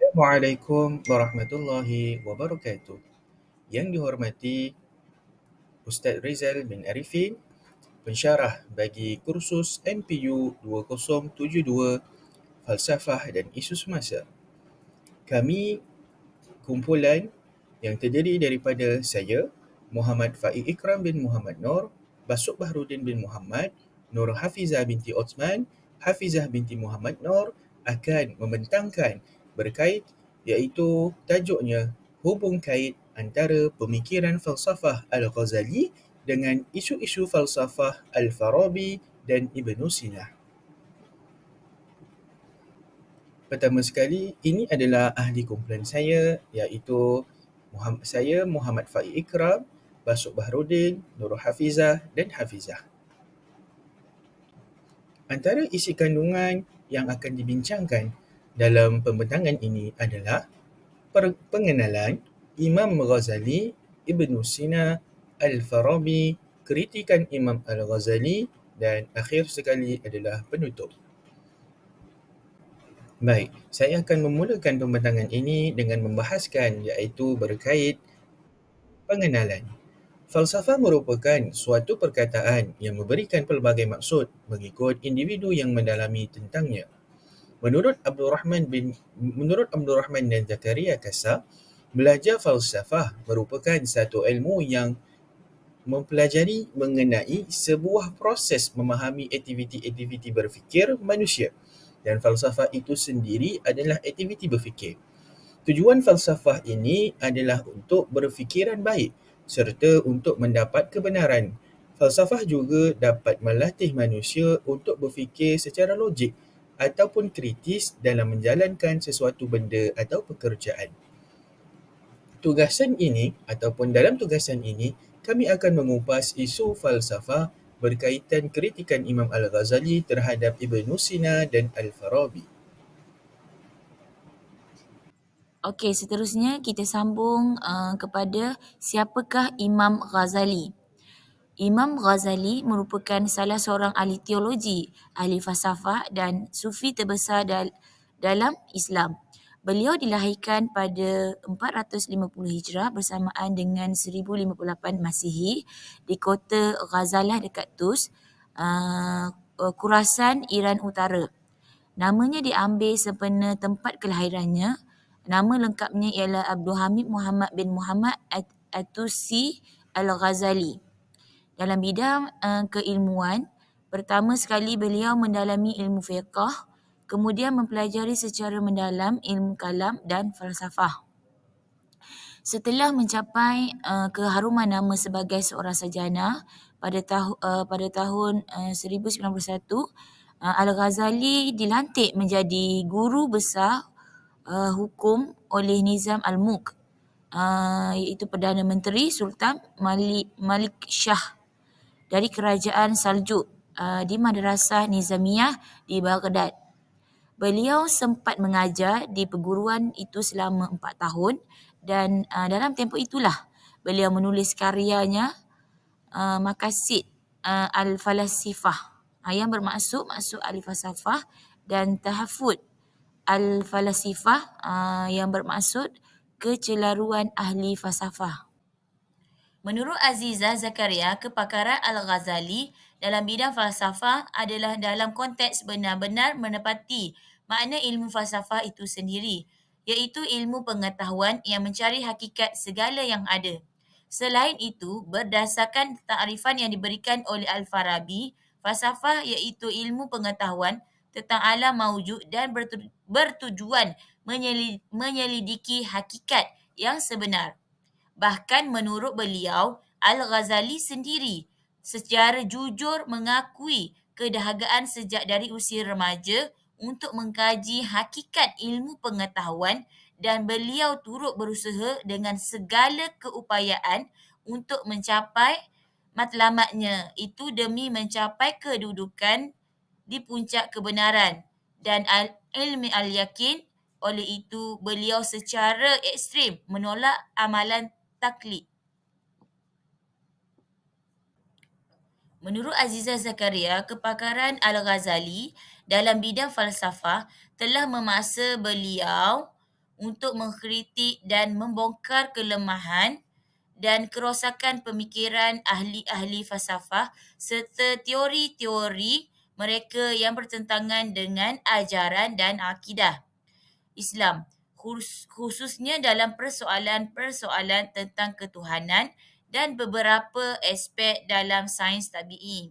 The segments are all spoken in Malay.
Assalamualaikum warahmatullahi wabarakatuh. Yang dihormati Ustaz Rizal bin Arifin, pensyarah bagi kursus MPU 2072 Falsafah dan Isu Semasa. Kami kumpulan yang terdiri daripada saya, Muhammad Faiq Ikram bin Muhammad Nur, Basuk Bahrudin bin Muhammad, Nur Hafizah binti Osman, Hafizah binti Muhammad Nur akan membentangkan berkait iaitu tajuknya hubung kait antara pemikiran falsafah Al-Ghazali dengan isu-isu falsafah Al-Farabi dan Ibn Sina. Pertama sekali, ini adalah ahli kumpulan saya iaitu saya Muhammad Faiq Ikram, Basuk Bahrudin, Nurul Hafizah dan Hafizah. Antara isi kandungan yang akan dibincangkan dalam pembentangan ini adalah pengenalan Imam Ghazali, Ibn Sina, Al-Farabi, kritikan Imam Al-Ghazali dan akhir sekali adalah penutup. Baik, saya akan memulakan pembentangan ini dengan membahaskan iaitu berkait pengenalan. Falsafah merupakan suatu perkataan yang memberikan pelbagai maksud mengikut individu yang mendalami tentangnya. Menurut Abdul Rahman dan Zakaria Kasa, belajar falsafah merupakan satu ilmu yang mempelajari mengenai sebuah proses memahami aktiviti-aktiviti berfikir manusia, dan falsafah itu sendiri adalah aktiviti berfikir. Tujuan falsafah ini adalah untuk berfikiran baik serta untuk mendapat kebenaran. Falsafah juga dapat melatih manusia untuk berfikir secara logik ataupun kritis dalam menjalankan sesuatu benda atau pekerjaan. Dalam tugasan ini, kami akan mengupas isu falsafah berkaitan kritikan Imam Al-Ghazali terhadap Ibn Sina dan Al-Farabi. Okey, seterusnya kita sambung kepada siapakah Imam Ghazali. Imam Ghazali merupakan salah seorang ahli teologi, ahli falsafah dan sufi terbesar dalam Islam. Beliau dilahirkan pada 450 Hijrah bersamaan dengan 1058 Masihi di kota Ghazalah dekat Tus, Khurasan, Iran Utara. Namanya diambil sempena tempat kelahirannya. Nama lengkapnya ialah Abdul Hamid Muhammad bin Muhammad At-Tusi Al-Ghazali. Dalam bidang keilmuan, pertama sekali beliau mendalami ilmu fiqh, kemudian mempelajari secara mendalam ilmu kalam dan falsafah. Setelah mencapai keharuman nama sebagai seorang sarjana pada tahun 1091, Al-Ghazali dilantik menjadi guru besar hukum oleh Nizam Al-Mulk, iaitu Perdana Menteri Sultan Malik Shah dari Kerajaan Saljuk di Madrasah Nizamiyah di Baghdad. Beliau sempat mengajar di perguruan itu selama 4 tahun dan dalam tempoh itulah beliau menulis karyanya Maqasid Al-Falasifah yang bermaksud Al-Falsafah dan Tahafud Al-Falasifah yang bermaksud kecelaruan ahli falsafah. Menurut Aziza Zakaria, kepakaran Al-Ghazali dalam bidang falsafah adalah dalam konteks benar-benar menepati makna ilmu falsafah itu sendiri, iaitu ilmu pengetahuan yang mencari hakikat segala yang ada. Selain itu, berdasarkan takrifan yang diberikan oleh Al-Farabi, falsafah iaitu ilmu pengetahuan tentang alam maujud dan bertujuan menyelidiki hakikat yang sebenar. Bahkan menurut beliau, Al-Ghazali sendiri secara jujur mengakui kedahagaan sejak dari usia remaja untuk mengkaji hakikat ilmu pengetahuan, dan beliau turut berusaha dengan segala keupayaan untuk mencapai matlamatnya itu demi mencapai kedudukan di puncak kebenaran dan ilmi al-yakin. Oleh itu, beliau secara ekstrim menolak amalan taklid. Menurut Aziza Zakaria, kepakaran Al-Ghazali dalam bidang falsafah telah memaksa beliau untuk mengkritik dan membongkar kelemahan dan kerosakan pemikiran ahli-ahli falsafah serta teori-teori mereka yang bertentangan dengan ajaran dan akidah Islam, khususnya dalam persoalan-persoalan tentang ketuhanan dan beberapa aspek dalam sains tabi'i.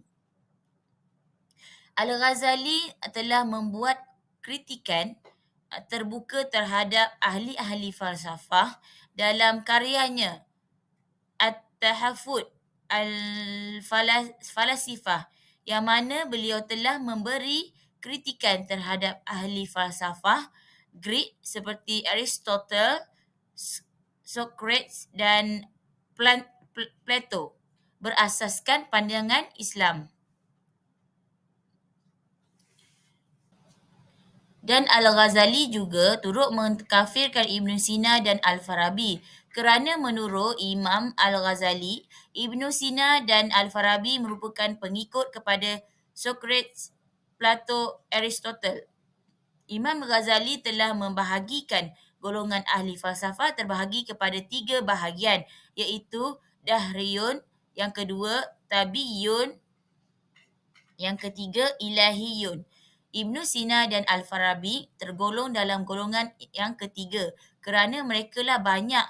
Al-Ghazali telah membuat kritikan terbuka terhadap ahli-ahli falsafah dalam karyanya At-Tahafut Al-Falasifah yang mana beliau telah memberi kritikan terhadap ahli falsafah Greek seperti Aristotle, Socrates dan Plato berasaskan pandangan Islam. Dan Al-Ghazali juga turut mengkafirkan Ibn Sina dan Al-Farabi kerana menurut Imam Al-Ghazali, Ibn Sina dan Al-Farabi merupakan pengikut kepada Socrates, Plato, Aristotle. Imam Ghazali telah membahagikan golongan ahli falsafah terbahagi kepada 3 bahagian iaitu Dahriyun, yang kedua Tabiyun, yang ketiga Ilahiyun. Ibn Sina dan Al-Farabi tergolong dalam golongan yang ketiga kerana mereka lah banyak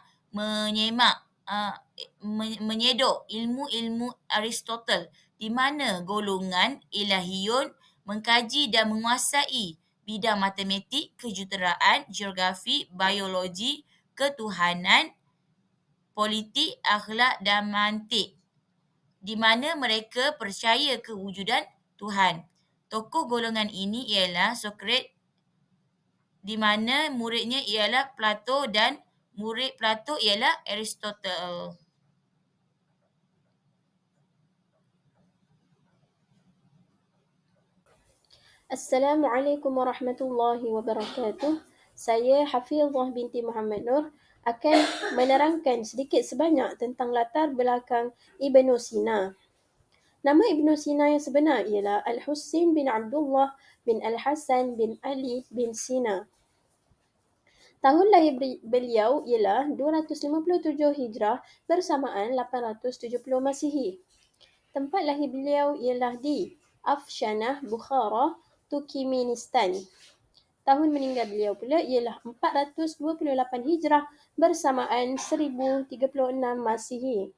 menyedok ilmu-ilmu Aristotle di mana golongan Ilahiyun mengkaji dan menguasai bidang matematik, kejuruteraan, geografi, biologi, ketuhanan, politik, akhlak dan mantik di mana mereka percaya kewujudan Tuhan. Tokoh golongan ini ialah Socrates di mana muridnya ialah Plato dan murid Plato ialah Aristotle. Assalamualaikum warahmatullahi wabarakatuh. Saya Hafizah binti Muhammad Nur akan menerangkan sedikit sebanyak tentang latar belakang Ibn Sina. Nama Ibn Sina yang sebenar ialah Al-Husin bin Abdullah bin Al-Hasan bin Ali bin Sina. Tahun lahir beliau ialah 257 Hijrah bersamaan 870 Masihi. Tempat lahir beliau ialah di Afshanah, Bukhara, Turkmenistan. Tahun meninggal beliau pula ialah 428 Hijrah bersamaan 1036 Masihi.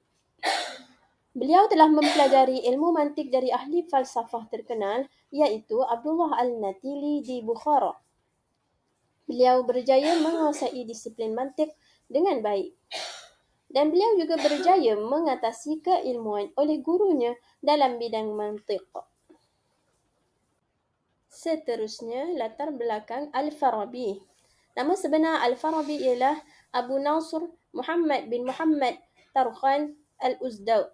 Beliau telah mempelajari ilmu mantik dari ahli falsafah terkenal iaitu Abdullah Al-Natili di Bukhara. Beliau berjaya menguasai disiplin mantik dengan baik. Dan beliau juga berjaya mengatasi keilmuan oleh gurunya dalam bidang mantik. Seterusnya, latar belakang Al-Farabi. Nama sebenar Al-Farabi ialah Abu Nasr Muhammad bin Muhammad Tarkhan Al-Uzdaw.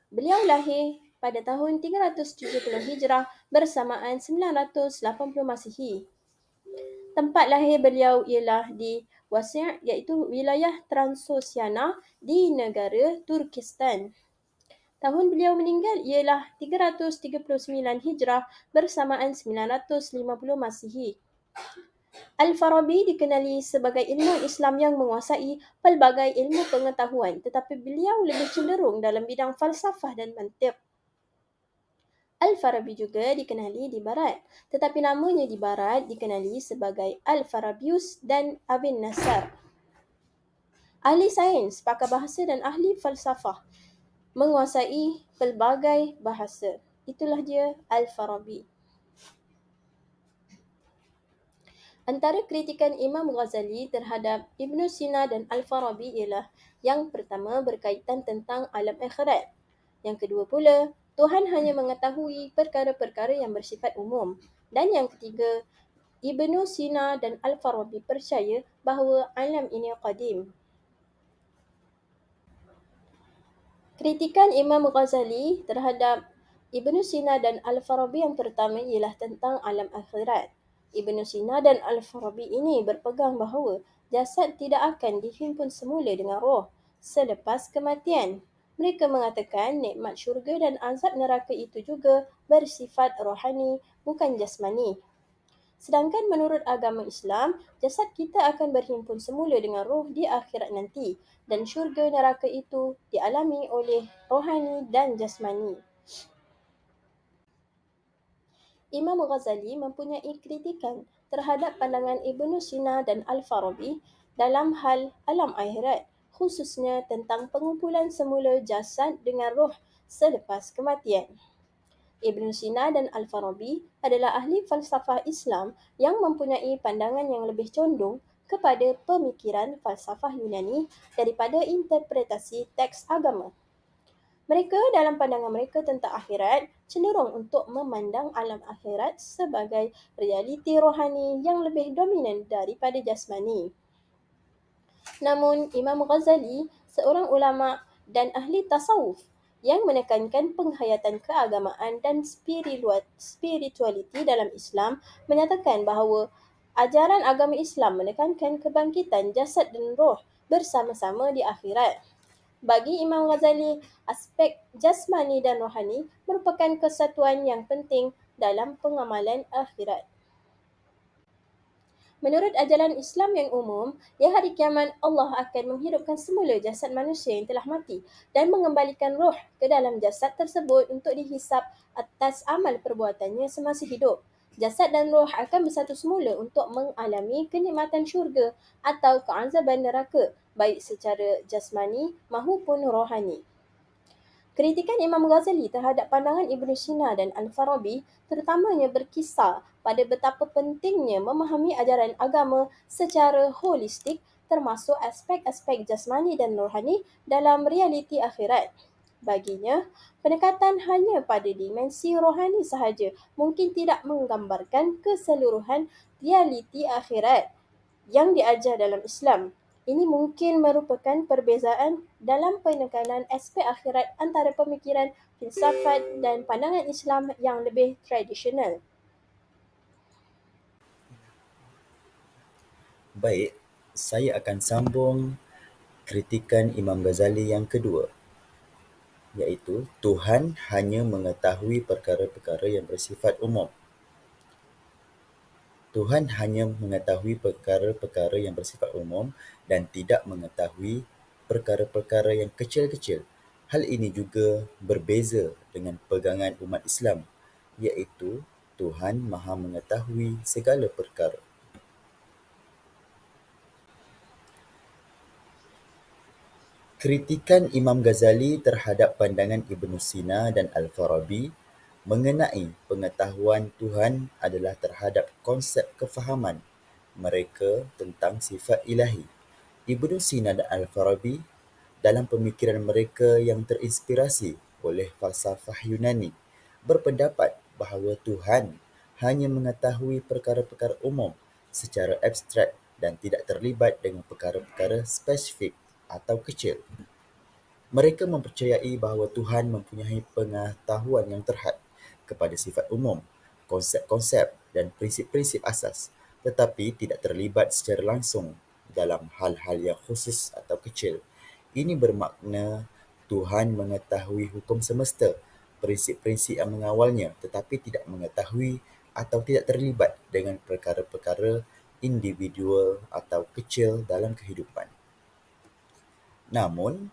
Beliau lahir pada tahun 370 Hijrah bersamaan 980 Masihi. Tempat lahir beliau ialah di Wasi' iaitu wilayah Transoxiana di negara Turkistan. Tahun beliau meninggal ialah 339 Hijrah bersamaan 950 Masihi. Al-Farabi dikenali sebagai ilmuwan Islam yang menguasai pelbagai ilmu pengetahuan, tetapi beliau lebih cenderung dalam bidang falsafah dan mantik. Al-Farabi juga dikenali di Barat, tetapi namanya di Barat dikenali sebagai Al-Farabius dan Abin Nasar. Ahli sains, pakar bahasa dan ahli falsafah menguasai pelbagai bahasa. Itulah dia Al-Farabi. Antara kritikan Imam Ghazali terhadap Ibn Sina dan Al-Farabi ialah yang pertama berkaitan tentang alam akhirat. Yang kedua pula, Tuhan hanya mengetahui perkara-perkara yang bersifat umum. Dan yang ketiga, Ibn Sina dan Al-Farabi percaya bahawa alam ini qadim. Kritikan Imam Ghazali terhadap Ibn Sina dan Al-Farabi yang pertama ialah tentang alam akhirat. Ibn Sina dan Al-Farabi ini berpegang bahawa jasad tidak akan dihimpun semula dengan roh selepas kematian. Mereka mengatakan nikmat syurga dan azab neraka itu juga bersifat rohani, bukan jasmani. Sedangkan menurut agama Islam, jasad kita akan berhimpun semula dengan roh di akhirat nanti dan syurga neraka itu dialami oleh rohani dan jasmani. Imam Ghazali mempunyai kritikan terhadap pandangan Ibnu Sina dan Al-Farabi dalam hal alam akhirat, khususnya tentang pengumpulan semula jasad dengan roh selepas kematian. Ibnu Sina dan Al-Farabi adalah ahli falsafah Islam yang mempunyai pandangan yang lebih condong kepada pemikiran falsafah Yunani daripada interpretasi teks agama. Mereka dalam pandangan mereka tentang akhirat cenderung untuk memandang alam akhirat sebagai realiti rohani yang lebih dominan daripada jasmani. Namun Imam Ghazali, seorang ulama dan ahli tasawuf yang menekankan penghayatan keagamaan dan spiritualiti dalam Islam, menyatakan bahawa ajaran agama Islam menekankan kebangkitan jasad dan roh bersama-sama di akhirat. Bagi Imam Ghazali, aspek jasmani dan rohani merupakan kesatuan yang penting dalam pengamalan akhirat. Menurut ajaran Islam yang umum, di hari kiamat Allah akan menghidupkan semula jasad manusia yang telah mati dan mengembalikan roh ke dalam jasad tersebut untuk dihisap atas amal perbuatannya semasa hidup. Jasad dan roh akan bersatu semula untuk mengalami kenikmatan syurga atau keazaban neraka, baik secara jasmani maupun rohani. Kritikan Imam Ghazali terhadap pandangan Ibn Sina dan Al-Farabi terutamanya berkisar pada betapa pentingnya memahami ajaran agama secara holistik termasuk aspek-aspek jasmani dan rohani dalam realiti akhirat. Baginya, pendekatan hanya pada dimensi rohani sahaja mungkin tidak menggambarkan keseluruhan realiti akhirat yang diajar dalam Islam. Ini mungkin merupakan perbezaan dalam penekanan aspek akhirat antara pemikiran, filsafat dan pandangan Islam yang lebih tradisional. Baik, saya akan sambung kritikan Imam Ghazali yang kedua, iaitu Tuhan hanya mengetahui perkara-perkara yang bersifat umum. Tuhan hanya mengetahui perkara-perkara yang bersifat umum dan tidak mengetahui perkara-perkara yang kecil-kecil. Hal ini juga berbeza dengan pegangan umat Islam, iaitu Tuhan Maha mengetahui segala perkara. Kritikan Imam Ghazali terhadap pandangan Ibn Sina dan Al-Farabi mengenai pengetahuan Tuhan adalah terhadap konsep kefahaman mereka tentang sifat ilahi. Ibn Sina dan Al-Farabi dalam pemikiran mereka yang terinspirasi oleh falsafah Yunani berpendapat bahawa Tuhan hanya mengetahui perkara-perkara umum secara abstrak dan tidak terlibat dengan perkara-perkara spesifik atau kecil. Mereka mempercayai bahawa Tuhan mempunyai pengetahuan yang terhad kepada sifat umum, konsep-konsep dan prinsip-prinsip asas, tetapi tidak terlibat secara langsung dalam hal-hal yang khusus atau kecil. Ini bermakna Tuhan mengetahui hukum semesta, prinsip-prinsip yang mengawalnya, tetapi tidak mengetahui atau tidak terlibat dengan perkara-perkara individual atau kecil dalam kehidupan. Namun,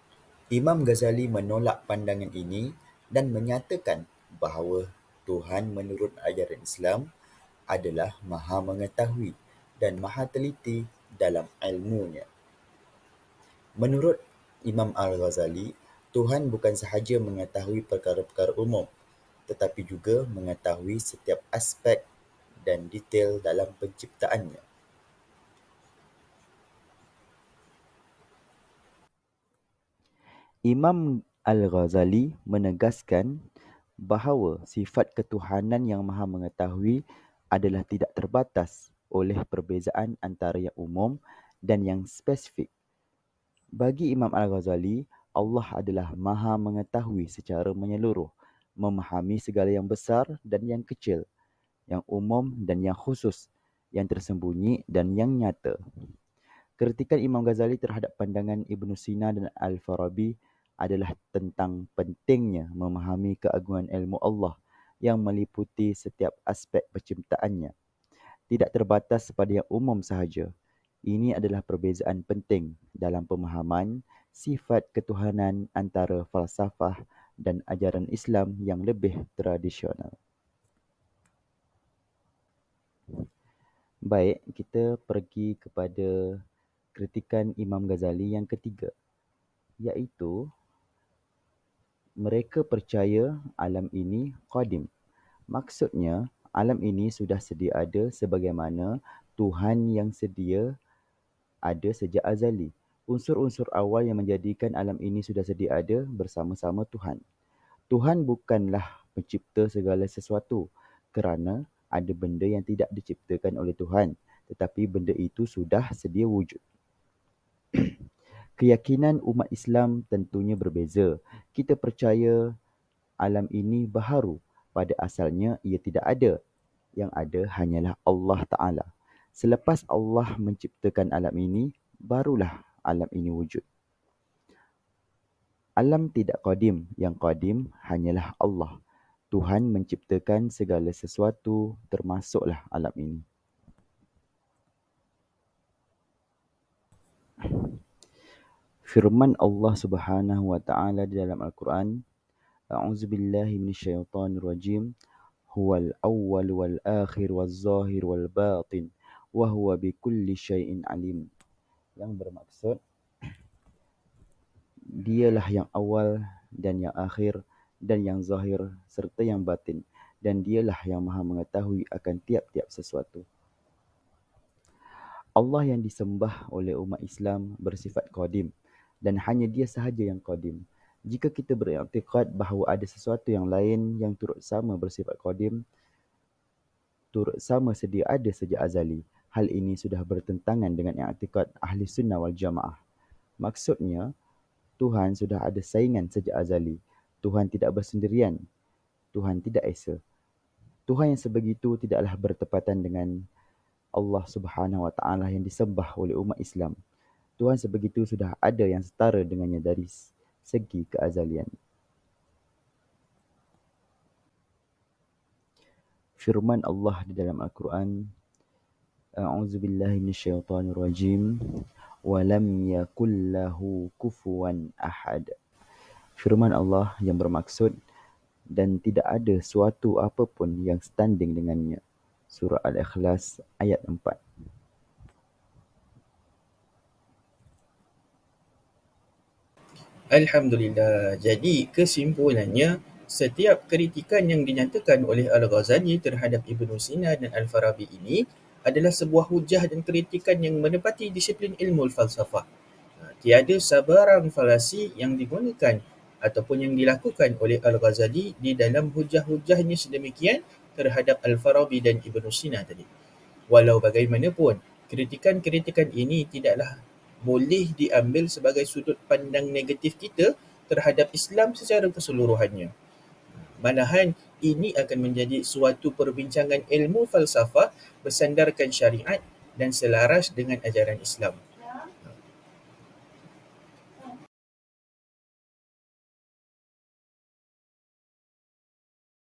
Imam Ghazali menolak pandangan ini dan menyatakan bahawa Tuhan menurut ajaran Islam adalah Maha Mengetahui dan Maha Teliti dalam ilmunya. Menurut Imam Al-Ghazali, Tuhan bukan sahaja mengetahui perkara-perkara umum, tetapi juga mengetahui setiap aspek dan detail dalam penciptaannya. Imam Al-Ghazali menegaskan bahawa sifat ketuhanan yang Maha Mengetahui adalah tidak terbatas oleh perbezaan antara yang umum dan yang spesifik. Bagi Imam Al-Ghazali, Allah adalah Maha Mengetahui secara menyeluruh, memahami segala yang besar dan yang kecil, yang umum dan yang khusus, yang tersembunyi dan yang nyata. Kritikan Imam Ghazali terhadap pandangan Ibn Sina dan Al-Farabi adalah tentang pentingnya memahami keagungan ilmu Allah yang meliputi setiap aspek penciptaannya tidak terbatas pada yang umum sahaja. Ini adalah perbezaan penting dalam pemahaman sifat ketuhanan antara falsafah dan ajaran Islam yang lebih tradisional. Baik, kita pergi kepada kritikan Imam Ghazali yang ketiga, iaitu mereka percaya alam ini qadim. Maksudnya, alam ini sudah sedia ada sebagaimana Tuhan yang sedia ada sejak azali. Unsur-unsur awal yang menjadikan alam ini sudah sedia ada bersama-sama Tuhan. Tuhan bukanlah pencipta segala sesuatu kerana ada benda yang tidak diciptakan oleh Tuhan, tetapi benda itu sudah sedia wujud. Keyakinan umat Islam tentunya berbeza. Kita percaya alam ini baharu. Pada asalnya ia tidak ada. Yang ada hanyalah Allah Ta'ala. Selepas Allah menciptakan alam ini, barulah alam ini wujud. Alam tidak qadim. Yang qadim hanyalah Allah. Tuhan menciptakan segala sesuatu termasuklah alam ini. Firman Allah Subhanahu wa taala di dalam Al-Quran, A'udzubillahi minasyaitonirrajim, Huwal awwal wal akhir wal zahir wal batin wa huwa bikulli syai'in alim. Yang bermaksud Dialah yang awal dan yang akhir dan yang zahir serta yang batin, dan Dialah yang Maha mengetahui akan tiap-tiap sesuatu. Allah yang disembah oleh umat Islam bersifat qadim, dan hanya Dia sahaja yang qadim. Jika kita beriktikad bahawa ada sesuatu yang lain yang turut sama bersifat qadim, turut sama sedia ada sejak azali, hal ini sudah bertentangan dengan i'tikad Ahli Sunnah wal Jamaah. Maksudnya, Tuhan sudah ada saingan sejak azali. Tuhan tidak bersendirian. Tuhan tidak esa. Tuhan yang sebegitu tidaklah bertepatan dengan Allah Subhanahu wa taala yang disembah oleh umat Islam. Tuhan sebegitu sudah ada yang setara dengannya dari segi keazalian. Firman Allah di dalam Al-Quran, A'udzubillahi minasyaitonirrajim, wa lam yakul lahu kufuwan ahad. Firman Allah yang bermaksud, dan tidak ada suatu apapun yang standing dengannya. Surah Al-Ikhlas ayat 4. Alhamdulillah. Jadi kesimpulannya, setiap kritikan yang dinyatakan oleh Al-Ghazali terhadap Ibn Sina dan Al-Farabi ini adalah sebuah hujah dan kritikan yang menepati disiplin ilmu falsafah. Tiada sebarang falasi yang digunakan ataupun yang dilakukan oleh Al-Ghazali di dalam hujah-hujahnya sedemikian terhadap Al-Farabi dan Ibn Sina tadi. Walau bagaimanapun, kritikan-kritikan ini tidaklah boleh diambil sebagai sudut pandang negatif kita terhadap Islam secara keseluruhannya. Malahan, ini akan menjadi suatu perbincangan ilmu falsafah bersandarkan syariat dan selaras dengan ajaran Islam.